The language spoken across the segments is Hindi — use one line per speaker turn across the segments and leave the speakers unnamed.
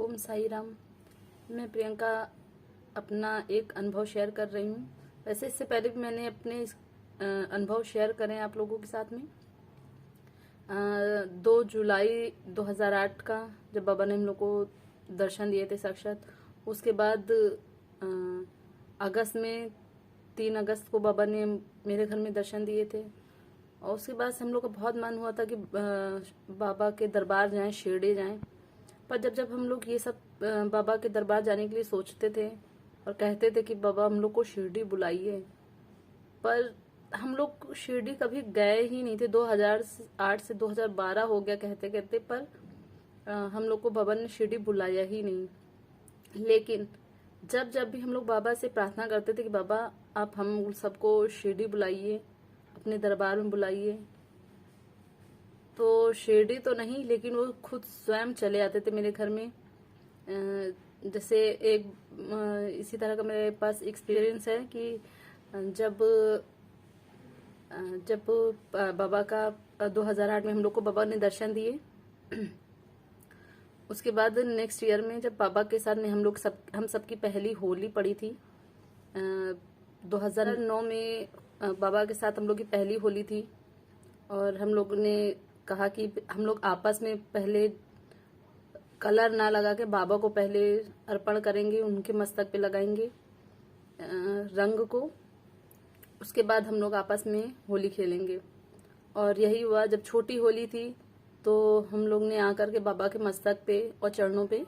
ओम साई राम। मैं प्रियंका अपना एक अनुभव शेयर कर रही हूँ। वैसे इससे पहले भी मैंने अपने अनुभव शेयर करें आप लोगों के साथ में। 2 जुलाई 2008 का जब बाबा ने हम लोग को दर्शन दिए थे साक्षात, उसके बाद अगस्त में 3 अगस्त को बाबा ने मेरे घर में दर्शन दिए थे। और उसके बाद हम लोग का बहुत मन हुआ था कि बाबा के दरबार जाएं, शिरडी जाएं। पर जब हम लोग ये सब बाबा के दरबार जाने के लिए सोचते थे और कहते थे कि बाबा हम लोग को शिरडी बुलाइए, पर हम लोग शिरडी कभी गए ही नहीं थे। 2008 से 2012 हो गया कहते कहते, पर हम लोग को बाबा ने शिरडी बुलाया ही नहीं। लेकिन जब भी हम लोग बाबा से प्रार्थना करते थे कि बाबा आप हम सबको शिरडी बुलाइए, अपने दरबार में बुलाइए, तो शिरडी तो नहीं लेकिन वो खुद स्वयं चले आते थे मेरे घर में। जैसे एक इसी तरह का मेरे पास एक्सपीरियंस है कि जब बाबा का 2008 में हम लोग को बाबा ने दर्शन दिए, उसके बाद नेक्स्ट ईयर में जब बाबा के साथ में हम सबकी पहली होली पड़ी थी। 2009 में बाबा के साथ हम लोग की पहली होली थी और हम लोग ने कहा कि हम लोग आपस में पहले कलर ना लगा के बाबा को पहले अर्पण करेंगे, उनके मस्तक पे लगाएंगे रंग को, उसके बाद हम लोग आपस में होली खेलेंगे। और यही हुआ। जब छोटी होली थी तो हम लोग ने आकर के बाबा के मस्तक पे और चरणों पे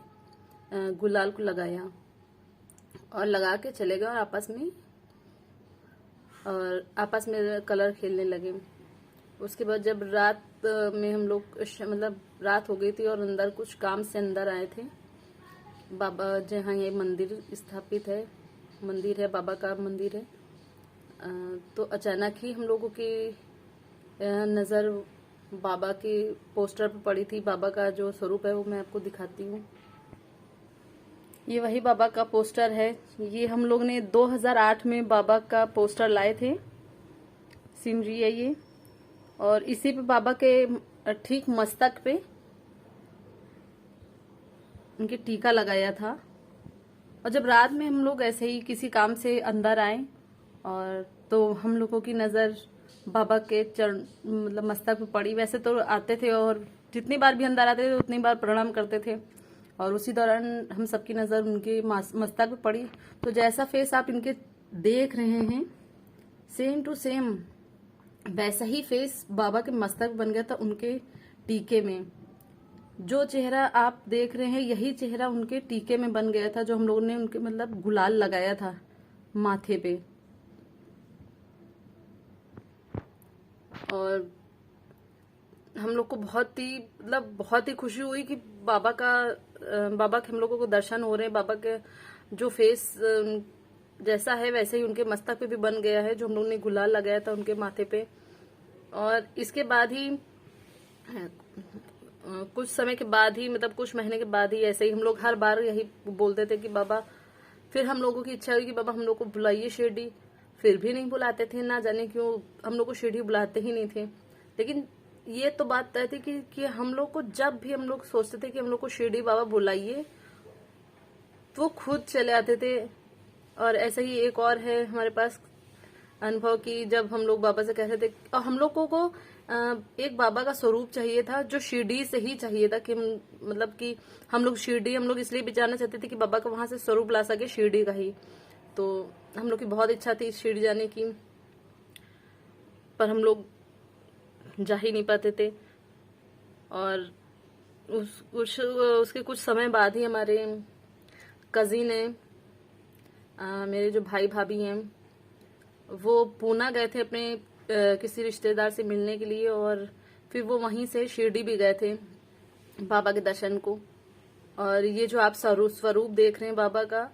गुलाल को लगाया और लगा के चले गए और आपस में कलर खेलने लगे। उसके बाद जब रात में हम लोग मतलब रात हो गई थी और अंदर कुछ काम से अंदर आए थे बाबा, जहाँ ये मंदिर स्थापित है, मंदिर है, बाबा का मंदिर है। तो अचानक ही हम लोगों की नज़र बाबा के पोस्टर पर पड़ी थी। बाबा का जो स्वरूप है वो मैं आपको दिखाती हूँ। ये वही बाबा का पोस्टर है। ये हम लोग ने 2008 में बाबा का पोस्टर लाए थे, सीनरी है ये। और इसी पे बाबा के ठीक मस्तक पे उनके टीका लगाया था। और जब रात में हम लोग ऐसे ही किसी काम से अंदर आए और तो हम लोगों की नज़र बाबा के चरण मतलब मस्तक पे पड़ी। वैसे तो आते थे और जितनी बार भी अंदर आते थे उतनी बार प्रणाम करते थे, और उसी दौरान हम सबकी नज़र उनके मस्तक पे पड़ी। तो जैसा फेस आप इनके देख रहे हैं, सेम टू सेम वैसा ही फेस बाबा के मस्तक बन गया था उनके टीके में। जो चेहरा आप देख रहे हैं यही चेहरा उनके टीके में बन गया था, जो हम लोगों ने उनके मतलब गुलाल लगाया था माथे पे। और हम लोग को बहुत ही खुशी हुई कि बाबा के हम लोगों को दर्शन हो रहे हैं। बाबा के जो फेस जैसा है वैसे ही उनके मस्तक पे भी बन गया है, जो हम लोग ने गुलाल लगाया था उनके माथे पे। और इसके बाद ही कुछ समय के बाद ही मतलब कुछ महीने के बाद ही ऐसे ही हम लोग हर बार यही बोलते थे कि बाबा, फिर हम लोगों की इच्छा हुई कि बाबा हम लोग को बुलाइए शिरडी। फिर भी नहीं बुलाते थे, ना जाने क्यों हम लोग को शिरडी बुलाते ही नहीं थे। लेकिन ये तो बात तय थी कि हम लोग को जब भी हम लोग सोचते थे कि हम लोग को शिरडी बाबा बुलाइए तो वो खुद चले आते थे। और ऐसा ही एक और है हमारे पास अनुभव कि जब हम लोग बाबा से कहते थे, और हम लोगों को एक बाबा का स्वरूप चाहिए था जो शिरडी से ही चाहिए था, कि हम लोग शिरडी हम लोग इसलिए भी जाना चाहते थे कि बाबा का वहां से स्वरूप ला सके शिरडी का ही। तो हम लोग की बहुत इच्छा थी शिरडी जाने की, पर हम लोग जा ही नहीं पाते थे। और उसके कुछ समय बाद ही हमारे कजिन है, मेरे जो भाई भाभी हैं, वो पूना गए थे अपने किसी रिश्तेदार से मिलने के लिए, और फिर वो वहीं से शिरडी भी गए थे बाबा के दर्शन को। और ये जो आप स्वरूप देख रहे हैं बाबा का,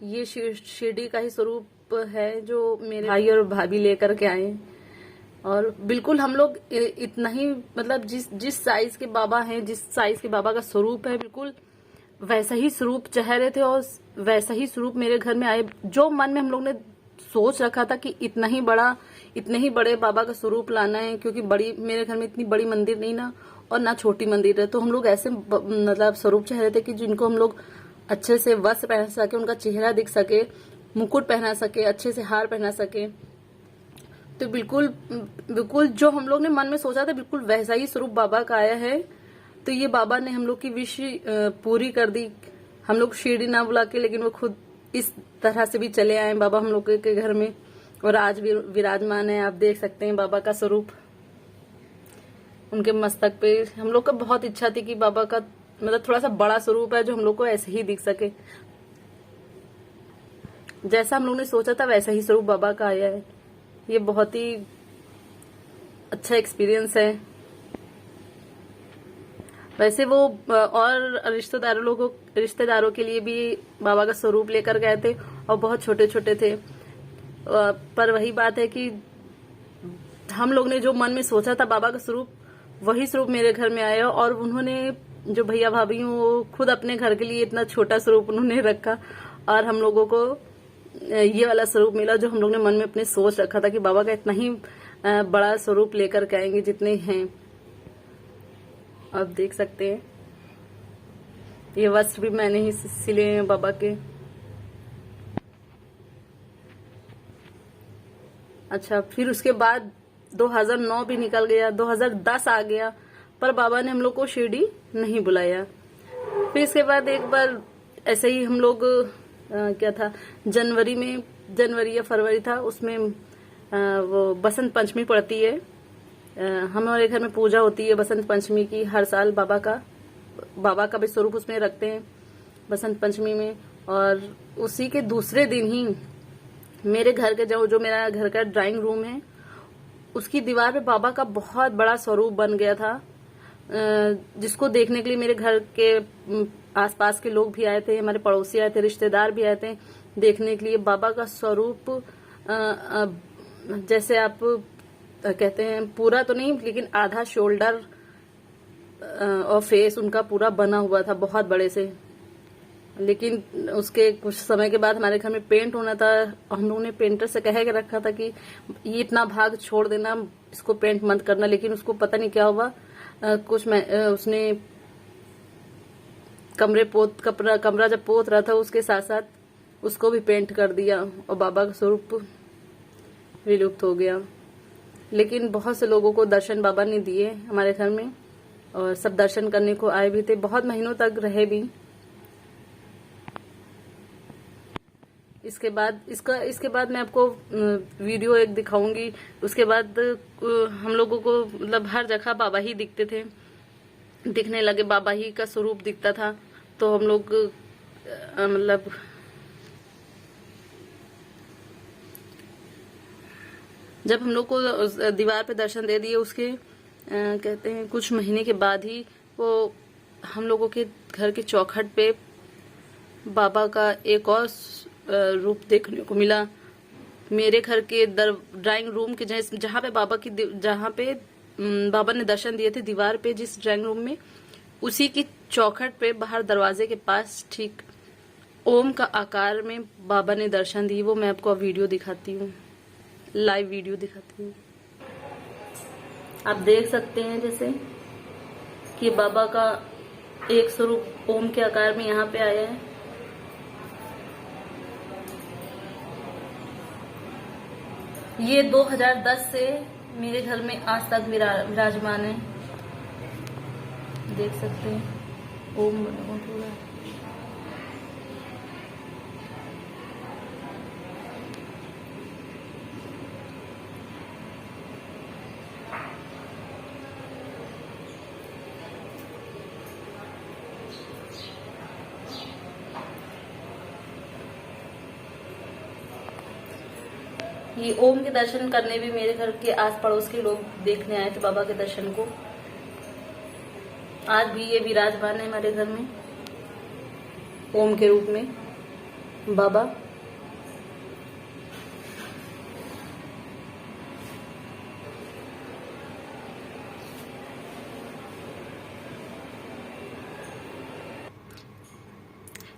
ये शिरडी का ही स्वरूप है जो मेरे भाई और भाभी लेकर के आए। और बिल्कुल हम लोग इतना ही मतलब जिस साइज के बाबा हैं, जिस साइज के बाबा का स्वरूप है, बिल्कुल वैसा ही स्वरूप चाह रहे थे और वैसा ही स्वरूप मेरे घर में आए। जो मन में हम लोग ने सोच रखा था कि इतना ही बड़ा, इतने ही बड़े बाबा का स्वरूप लाना है, क्योंकि बड़ी मेरे घर में इतनी बड़ी मंदिर नहीं ना, और ना छोटी मंदिर है। तो हम लोग ऐसे मतलब स्वरूप चाह रहे थे कि जिनको हम लोग अच्छे से वस्त्र पहना सके, उनका चेहरा दिख सके, मुकुट पहना सके, अच्छे से हार पहना सके। तो बिल्कुल बिल्कुल जो हम लोग ने मन में सोचा था बिल्कुल वैसा ही स्वरूप बाबा का आया है। तो ये बाबा ने हम लोग की विश पूरी कर दी। हम लोग शिरडी ना बुला के, लेकिन वो खुद इस तरह से भी चले आए बाबा हम लोग के घर में, और आज भी विराजमान है। आप देख सकते हैं बाबा का स्वरूप उनके मस्तक पे। हम लोग का बहुत इच्छा थी कि बाबा का मतलब थोड़ा सा बड़ा स्वरूप है जो हम लोग को ऐसे ही दिख सके। जैसा हम लोग ने सोचा था वैसा ही स्वरूप बाबा का आया है। ये बहुत ही अच्छा एक्सपीरियंस है। वैसे वो और रिश्तेदारों के लिए भी बाबा का स्वरूप लेकर गए थे, और बहुत छोटे छोटे थे। पर वही बात है कि हम लोग ने जो मन में सोचा था बाबा का स्वरूप, वही स्वरूप मेरे घर में आया। और उन्होंने जो भैया भाभी हूँ वो खुद अपने घर के लिए इतना छोटा स्वरूप उन्होंने रखा, और हम लोगों को ये वाला स्वरूप मिला जो हम लोग ने मन में अपने सोच रखा था कि बाबा का इतना ही बड़ा स्वरूप लेकर के आएंगे जितने हैं। आप देख सकते हैं ये वस्त्र भी मैंने ही सिले हैं बाबा के। अच्छा, फिर उसके बाद 2009 भी निकल गया, 2010 आ गया, पर बाबा ने हम लोग को शिरडी नहीं बुलाया। फिर इसके बाद एक बार ऐसे ही हम लोग क्या था, जनवरी या फरवरी था, उसमें वो बसंत पंचमी पड़ती है। हमारे घर में पूजा होती है बसंत पंचमी की हर साल। बाबा का भी स्वरूप उसमें रखते हैं बसंत पंचमी में। और उसी के दूसरे दिन ही मेरे घर के जो मेरा घर का ड्राइंग रूम है, उसकी दीवार पे बाबा का बहुत बड़ा स्वरूप बन गया था, जिसको देखने के लिए मेरे घर के आसपास के लोग भी आए थे, हमारे पड़ोसी आए थे, रिश्तेदार भी आए थे देखने के लिए। बाबा का स्वरूप जैसे आप कहते हैं पूरा तो नहीं, लेकिन आधा शोल्डर और फेस उनका पूरा बना हुआ था बहुत बड़े से। लेकिन उसके कुछ समय के बाद हमारे घर में पेंट होना था। हम लोगों ने पेंटर से कह के रखा था कि ये इतना भाग छोड़ देना, इसको पेंट मत करना। लेकिन उसको पता नहीं क्या हुआ, उसने कमरा जब पोत रहा था उसके साथ साथ उसको भी पेंट कर दिया, और बाबा का स्वरूप विलुप्त हो गया। लेकिन बहुत से लोगों को दर्शन बाबा ने दिए हमारे घर में, और सब दर्शन करने को आए भी थे, बहुत महीनों तक रहे भी। इसके बाद मैं आपको वीडियो एक दिखाऊंगी। उसके बाद हम लोगों को मतलब हर जगह बाबा ही दिखते थे, दिखने लगे, बाबा ही का स्वरूप दिखता था। तो हम लोग मतलब जब हम लोग को दीवार पे दर्शन दे दिए, उसके कहते हैं कुछ महीने के बाद ही वो हम लोगों के घर के चौखट पे बाबा का एक और रूप देखने को मिला। मेरे घर के ड्राइंग रूम के जहाँ पे बाबा ने दर्शन दिए थे, दीवार पे जिस ड्राइंग रूम में, उसी की चौखट पे बाहर दरवाजे के पास ठीक ओम का आकार में बाबा ने दर्शन दिए। वो मैं आपको वीडियो दिखाती हूँ, लाइव वीडियो दिखाती हूँ। आप देख सकते हैं जैसे कि बाबा का एक स्वरूप ओम के आकार में यहाँ पे आया है। ये 2010 से मेरे घर में आज तक विराजमान है। देख सकते हैं ओम बना पूरा। ये ओम के दर्शन करने भी मेरे घर के आस पड़ोस के लोग देखने आए थे बाबा के दर्शन को। आज भी ये विराजमान है हमारे घर में ओम के रूप में बाबा।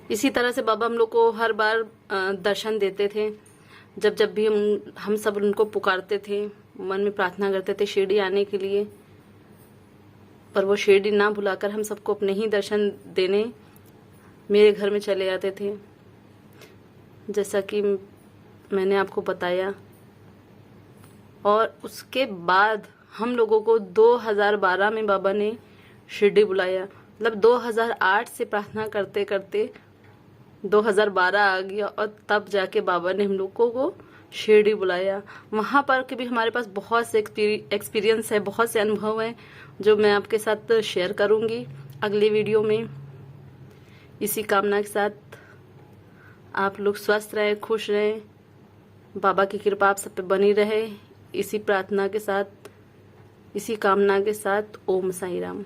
इसी तरह से बाबा हम लोग को हर बार दर्शन देते थे। जब जब भी हम सब उनको पुकारते थे, मन में प्रार्थना करते थे शिरडी आने के लिए, पर वो शिरडी ना बुलाकर हम सबको अपने ही दर्शन देने मेरे घर में चले आते थे, जैसा कि मैंने आपको बताया। और उसके बाद हम लोगों को 2012 में बाबा ने शिरडी बुलाया। मतलब 2008 से प्रार्थना करते करते 2012 आ गया और तब जाके बाबा ने हम लोगों को शिरडी बुलाया। वहाँ पर के भी हमारे पास बहुत से एक्सपीरियंस है, बहुत से अनुभव हैं जो मैं आपके साथ शेयर करूँगी अगले वीडियो में। इसी कामना के साथ आप लोग स्वस्थ रहें, खुश रहें, बाबा की कृपा आप सब पे बनी रहे। इसी प्रार्थना के साथ, इसी कामना के साथ, ओम साईं राम।